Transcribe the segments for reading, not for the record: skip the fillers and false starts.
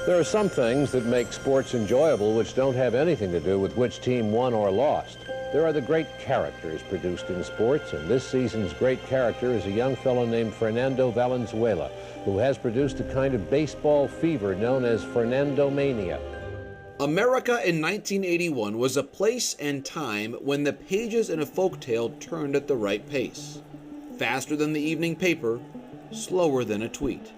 There are some things that make sports enjoyable which don't have anything to do with which team won or lost. There are the great characters produced in sports, and this season's great character is a young fellow named Fernando Valenzuela, who has produced a kind of baseball fever known as Fernandomania. America in 1981 was a place and time when the pages in a folktale turned at the right pace. Faster than the evening paper, slower than a tweet,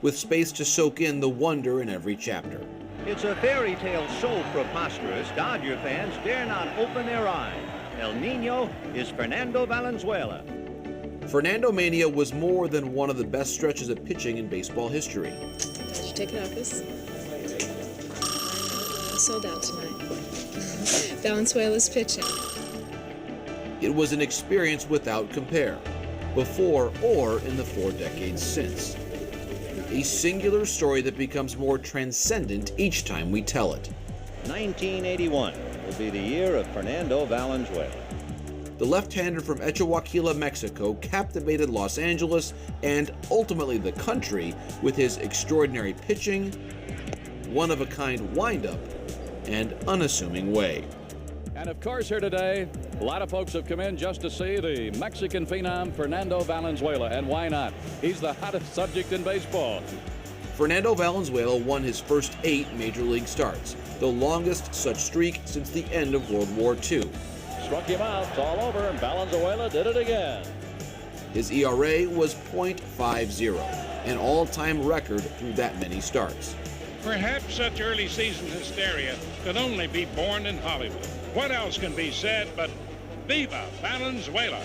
with space to soak in the wonder in every chapter. It's a fairy tale so preposterous, Dodger fans dare not open their eyes. El Nino is Fernando Valenzuela. Fernandomania was more than one of the best stretches of pitching in baseball history. Did you take it off this? Sold out tonight. Valenzuela's pitching. It was an experience without compare, before or in the 4 decades since. A singular story that becomes more transcendent each time we tell it. 1981 will be the year of Fernando Valenzuela. The left-hander from Echehuaquila, Mexico, captivated Los Angeles and ultimately the country with his extraordinary pitching, one-of-a-kind wind-up, and unassuming way. And of course here today, a lot of folks have come in just to see the Mexican phenom Fernando Valenzuela, and why not? He's the hottest subject in baseball. Fernando Valenzuela won his first 8 major league starts, the longest such streak since the end of World War II. Struck him out, it's all over, and Valenzuela did it again. His ERA was .50, an all-time record through that many starts. Perhaps such early season hysteria could only be born in Hollywood. What else can be said but Viva Valenzuela?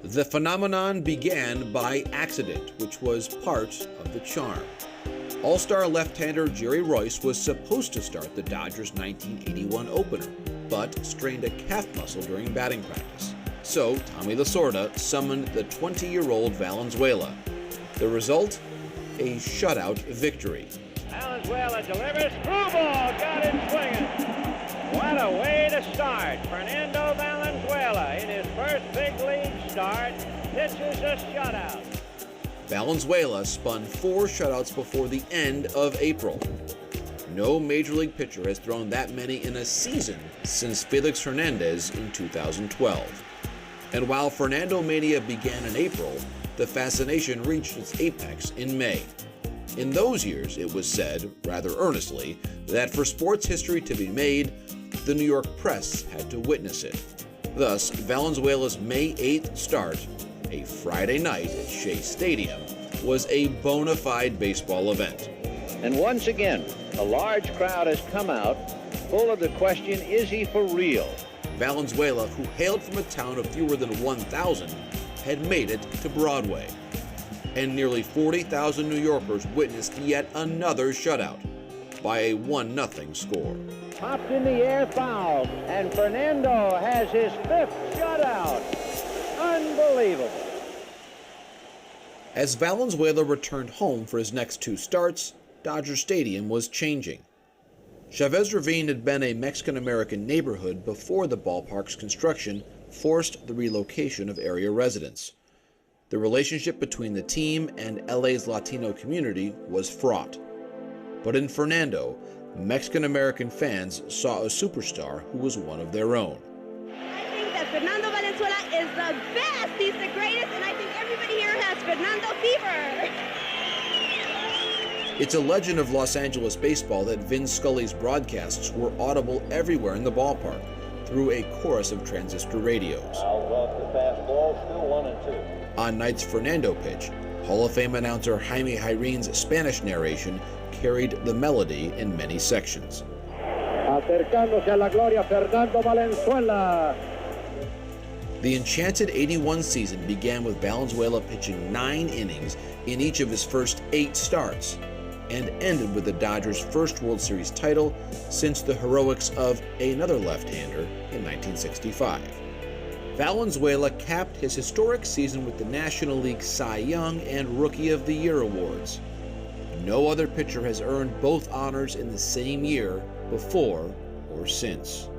The phenomenon began by accident, which was part of the charm. All-star left-hander Jerry Royce was supposed to start the Dodgers' 1981 opener, but strained a calf muscle during batting practice. So Tommy Lasorda summoned the 20-year-old Valenzuela. The result? A shutout victory. Valenzuela delivers, through ball, got him swinging. What a way to start. Fernando Valenzuela in his first big league start pitches a shutout. Valenzuela spun 4 shutouts before the end of April. No major league pitcher has thrown that many in a season since Felix Hernandez in 2012. And while Fernandomania began in April, the fascination reached its apex in May. In those years, it was said, rather earnestly, that for sports history to be made, the New York press had to witness it. Thus, Valenzuela's May 8th start, a Friday night at Shea Stadium, was a bona fide baseball event. And once again, a large crowd has come out, full of the question, is he for real? Valenzuela, who hailed from a town of fewer than 1,000, had made it to Broadway. And nearly 40,000 New Yorkers witnessed yet another shutout by a 1-0 score. Popped in the air, foul, and Fernando has his 5th shutout. Unbelievable. As Valenzuela returned home for his next 2 starts, Dodger Stadium was changing. Chavez Ravine had been a Mexican-American neighborhood before the ballpark's construction forced the relocation of area residents. The relationship between the team and LA's Latino community was fraught. But in Fernando, Mexican-American fans saw a superstar who was one of their own. I think that Fernando Valenzuela is the best. He's the greatest, and I think everybody here has Fernando fever. It's a legend of Los Angeles baseball that Vin Scully's broadcasts were audible everywhere in the ballpark through a chorus of transistor radios. On nights Fernando pitched, Hall of Fame announcer Jaime Jairin's Spanish narration carried the melody in many sections. Acercándose a la gloria, Fernando Valenzuela. The enchanted 81 season began with Valenzuela pitching 9 innings in each of his first 8 starts, and ended with the Dodgers' first World Series title since the heroics of another left-hander in 1965. Valenzuela capped his historic season with the National League Cy Young and Rookie of the Year awards. No other pitcher has earned both honors in the same year before or since.